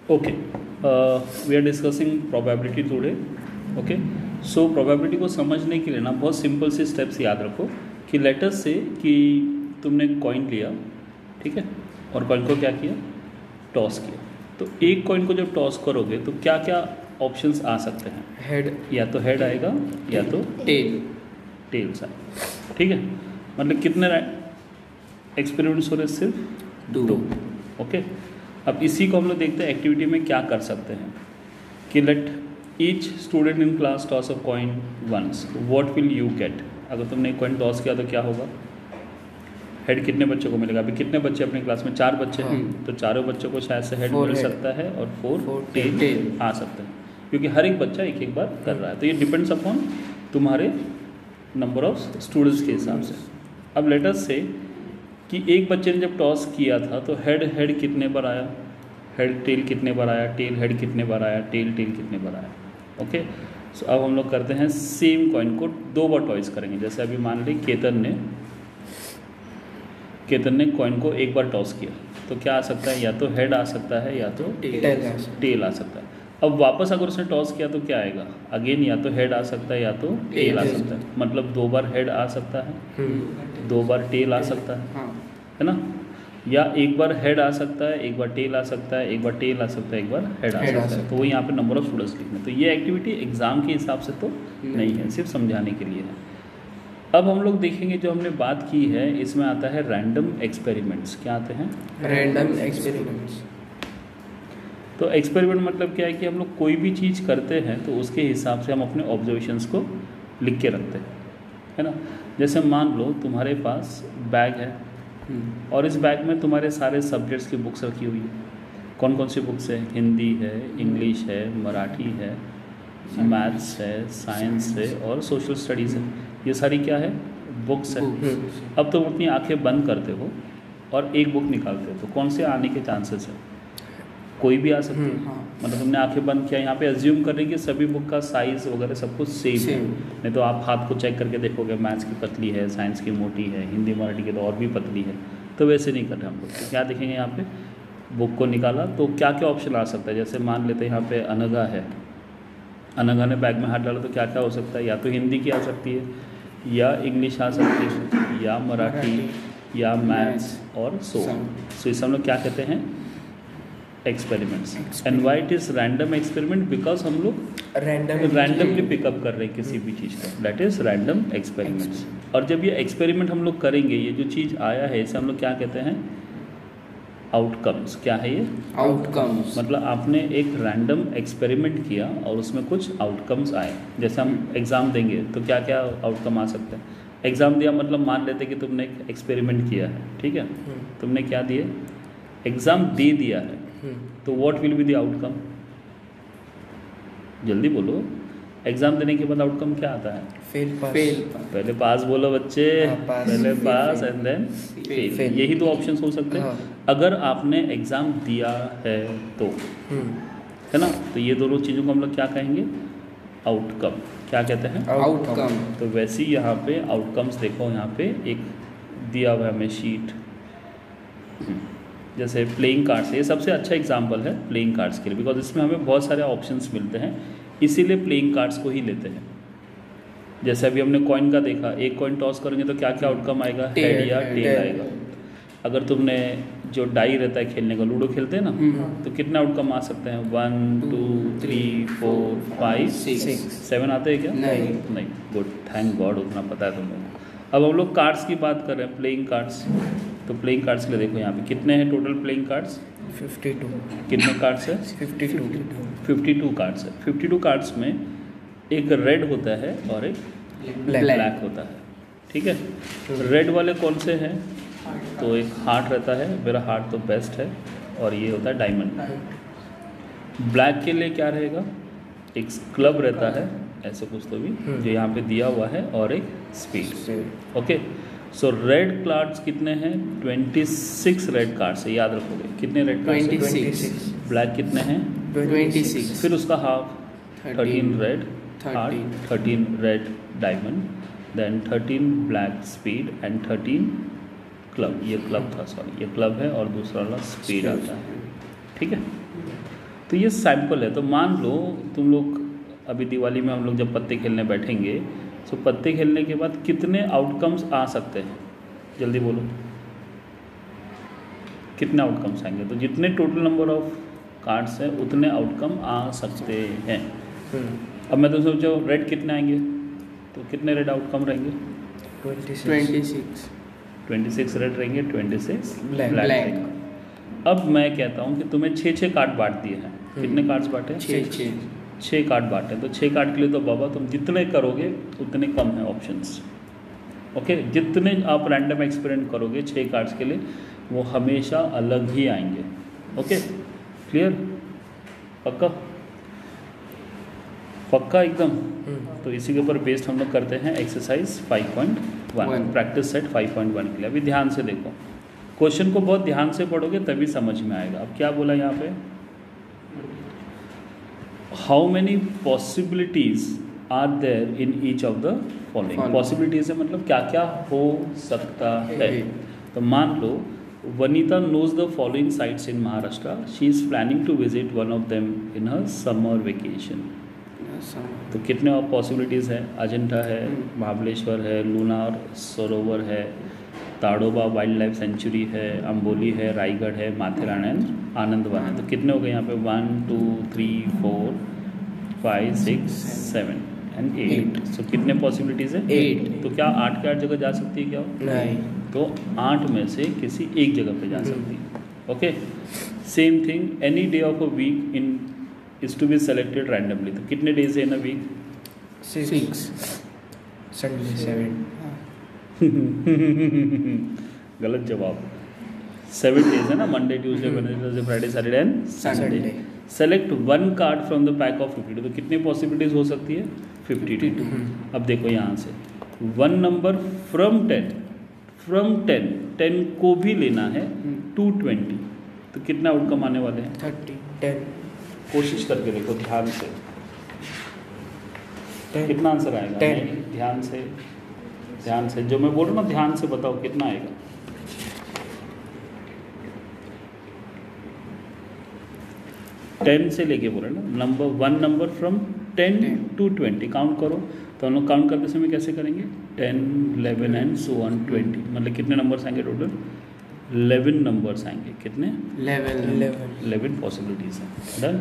Okay, we are discussing probability today. Okay, so probability को समझने के लिए ना बहुत सिंपल से स्टेप्स याद रखो कि लेटर से कि तुमने कॉइन लिया, ठीक है, और कॉइन को क्या किया, टॉस किया। तो एक कॉइन को जब टॉस करोगे तो क्या क्या ऑप्शंस आ सकते हैं? हेड, या तो हेड आएगा या तो टेल्स आएगा, ठीक है। मतलब कितने एक्सपेरिमेंट्स हो रहे? सिर्फ दो। ओके, अब इसी को हम लोग देखते हैं एक्टिविटी में क्या कर सकते हैं कि let each student in class toss of coin once, what will you get. अगर तुमने कॉइन टॉस किया तो क्या होगा? हेड कितने बच्चों को मिलेगा? अभी कितने बच्चे अपने क्लास में? 4 बच्चे हैं, तो चारों बच्चों को शायद से हेड मिल सकता है और 4 टेल आ सकते हैं, क्योंकि हर एक बच्चा एक एक बार कर रहा है। तो ये डिपेंड्स अपॉन तुम्हारे नंबर ऑफ स्टूडेंट्स के हिसाब से। अब लेट अस से कि एक बच्चे ने जब टॉस किया था तो हेड कितने बार आया, हेड टेल कितने बार आया, टेल हेड कितने बार आया, टेल कितने बार आया। ओके, सो अब हम लोग करते हैं सेम कॉइन को 2 बार टॉस करेंगे। जैसे अभी मान ली केतन ने कॉइन को एक बार टॉस किया तो क्या आ सकता है? या तो हेड आ सकता है या तो टेल आ सकता है। अब वापस अगर उसने टॉस किया तो क्या आएगा? अगेन या तो हेड आ सकता है या तो टेल आ सकता है। मतलब 2 बार हेड आ सकता है, 2 बार टेल आ सकता है ना? या एक बार हेड आ सकता है, एक बार टेल आ सकता है, एक बार टेल आ सकता है, एक बार हेड आ सकता है। तो वो यहाँ पे नंबर ऑफ स्टूडेंट्स लिखना है। तो ये एक्टिविटी एग्जाम के हिसाब से तो नहीं है, सिर्फ समझाने के लिए है। अब हम लोग देखेंगे जो हमने बात की है इसमें आता है रैंडम एक्सपेरिमेंट्स। क्या आते हैं? Random experiments. तो एक्सपेरिमेंट मतलब क्या है कि हम लोग कोई भी चीज़ करते हैं तो उसके हिसाब से हम अपने ऑब्जर्वेशंस को लिख के रखते हैं, है ना। जैसे मान लो तुम्हारे पास बैग है और इस बैग में तुम्हारे सारे सब्जेक्ट्स की बुक्स रखी हुई है। कौन कौन सी बुक्स है? हिंदी है, इंग्लिश है, मराठी है, मैथ्स है, साइंस है और सोशल स्टडीज़ है। ये सारी क्या है? बुक्स है। अब तुम अपनी आंखें बंद करते हो और एक बुक निकालते हो तो कौन से आने के चांसेस है? कोई भी आ सकती है। मतलब हमने आंखें बंद किया, यहाँ पे अज्यूम कर रहे हैं कि सभी बुक का साइज़ वगैरह सब कुछ सेम है। नहीं तो आप हाथ को चेक करके देखोगे, मैथ्स की पतली है, साइंस की मोटी है, हिंदी मराठी की तो और भी पतली है। तो वैसे नहीं कर रहे हम लोग। तो क्या देखेंगे यहाँ पे? बुक को निकाला तो क्या क्या ऑप्शन आ सकता है? जैसे मान लेते हैं यहाँ पे अनघा है, अनघा ने बैग में हाथ डाला तो क्या क्या हो सकता है? या तो हिंदी की आ सकती है, या इंग्लिश आ सकती है, या मराठी, या मैथ्स और सो इसे हम लोग क्या कहते हैं? Experiments. And why it is random experiment? Because हम लोग रैंडमली पिकअप कर रहे हैं किसी भी चीज़ को, दैट इज़ रैंडम एक्सपेरिमेंट्स। और जब ये एक्सपेरिमेंट हम लोग करेंगे, ये जो चीज़ आया है इसे हम लोग क्या कहते हैं? आउटकम्स। क्या है ये? आउटकम्स। मतलब आपने एक रैंडम एक्सपेरिमेंट किया और उसमें कुछ आउटकम्स आए। जैसे हम एग्ज़ाम देंगे तो क्या क्या आउटकम आ सकते हैं? एग्ज़ाम दिया मतलब मान लेते कि तुमने एक एक्सपेरिमेंट किया है, ठीक है, तुमने क्या दिए? एग्ज़ाम दे दिया है, तो what will be the outcome? जल्दी बोलो। एग्ज़ाम देने के बाद आउटकम क्या आता है? फेल। पहले पास बोलो बच्चे, पहले पास एंड देन फेल। यही 2 ऑप्शंस हो सकते हैं अगर आपने एग्ज़ाम दिया है तो, है ना। तो ये दोनों चीज़ों को हम लोग क्या कहेंगे? आउटकम। क्या कहते हैं? आउटकम। तो वैसे ही यहाँ पे आउटकम्स देखो, यहाँ पे एक दिया हुआ है हमें शीट, जैसे प्लेइंग कार्ड्स है। ये सबसे अच्छा एग्जाम्पल है प्लेइंग कार्ड्स के लिए, बिकॉज इसमें हमें बहुत सारे ऑप्शंस मिलते हैं, इसीलिए प्लेइंग कार्ड्स को ही लेते हैं। जैसे अभी हमने कॉइन का देखा, एक कॉइन टॉस करेंगे तो क्या क्या आउटकम आएगा? हेड या टेल आएगा। अगर तुमने जो डाई रहता है खेलने का, लूडो खेलते हैं ना, तो कितने आउटकम आ सकते हैं? 1 2 3 4 5 6 7 आते हैं क्या? नहीं। गुड, थैंक गॉड, उतना पता है तुम लोग। अब हम लोग कार्ड्स की बात कर रहे हैं, प्लेइंग कार्ड्स। तो प्लेइंग कार्ड्स के लिए देखो यहाँ पे कितने हैं टोटल प्लेइंग कार्ड्स? 52। कितने कार्ड्स है? 52 कार्ड्स है। 52 कार्ड्स में एक रेड होता है और एक ब्लैक होता है, ठीक है। रेड वाले कौन से हैं? तो एक हार्ट रहता है, मेरा हार्ट तो बेस्ट है, और ये होता है डायमंड। ब्लैक के लिए क्या रहेगा? एक क्लब रहता है, ऐसे कुछ तो भी जो यहाँ पे दिया हुआ है, और एक स्पीड। ओके, सो रेड कार्ड्स कितने हैं? 26 रेड कार्ड्स है, याद रखोगे। कितने रेड कार्ड्स? 26। ब्लैक कितने हैं? 26। फिर उसका half 13 red heart, 13 red diamond, then 13 black spade and 13 club. ये क्लब था, सॉरी, ये क्लब है और दूसरा वाला स्पीड आता है, ठीक है। तो ये सैंपल है। तो मान लो तुम लोग अभी दिवाली में हम लोग जब पत्ते खेलने बैठेंगे, तो पत्ते खेलने के बाद कितने आउटकम्स आ सकते हैं, जल्दी बोलो कितने आउटकम्स आएंगे। तो जितने टोटल नंबर ऑफ कार्ड्स हैं उतने आउटकम आ सकते हैं। अब मैं तो सोचो रेड कितने आएंगे, तो कितने रेड आउटकम रहेंगे? 26 रेड रहेंगे, 26 ब्लैक रहेंगे। अब मैं कहता हूँ कि तुम्हें 6 कार्ड बांट दिए हैं। कितने कार्ड्स बांटे? 6 कार्ड बांटे। तो 6 कार्ड के लिए तो बाबा तुम जितने करोगे उतने कम है ऑप्शंस। ओके, जितने आप रैंडम एक्सपेरिमेंट करोगे 6 कार्ड्स के लिए वो हमेशा अलग ही आएंगे। Okay, clear? पक्का पक्का एकदम। तो इसी के ऊपर बेस्ड हम लोग करते हैं एक्सरसाइज 5.1 प्रैक्टिस सेट 5.1 के लिए। अभी ध्यान से देखो, क्वेश्चन को बहुत ध्यान से पढ़ोगे तभी समझ में आएगा। अब क्या बोला यहाँ पे, how many possibilities are there in each of the following. Possibilities है मतलब क्या क्या हो सकता है। तो मान लो Vanita knows the following sites in Maharashtra. She is planning to visit one of them in her summer vacation. तो कितने और पॉसिबिलिटीज़ है? अजंता है, महाबलेश्वर है, लूनार सरोवर है, ताड़ोबा वाइल्ड लाइफ सेंचुरी है, अम्बोली है, रायगढ़ है, माथेरान एंड आनंदवन है। तो कितने हो गए यहाँ पे? 1 2 3 4 5 6 7 एंड 8। सो कितने पॉसिबिलिटीज़ है? 8। तो क्या 8 के 8 जगह जा सकती है क्या? नहीं। तो 8 में से किसी एक जगह पे जा सकती है। Okay, same thing any day of a week in is to be selected randomly. तो कितने डेज है इन अ वीक? 6 संडे 7। गलत जवाब। 7 डेज है ना, Monday Tuesday Wednesday Friday Saturday and Sunday. Select 1 card from the pack of 52। तो कितनी possibilities हो सकती है? 52। अब देखो यहाँ से 1 नंबर फ्रॉम 10 को भी लेना है टू 20। तो कितना आउटकम आने वाले हैं? 10। कोशिश करके देखो ध्यान से, कितना आंसर आएगा? 10। ध्यान से जो मैं बोल रहा हूँ ना, ध्यान से बताओ कितना आएगा। 10 से लेके बोल रहे ना, 1 नंबर फ्रॉम 10 to 20 काउंट करो। तो हम लोग काउंट करते समय कैसे करेंगे? 10 11 एंड सो ऑन 20। मतलब कितने नंबर्स आएंगे टोटल? 11 नंबर्स आएंगे। कितने? 11 पॉसिबिलिटीज़ हैं। डन।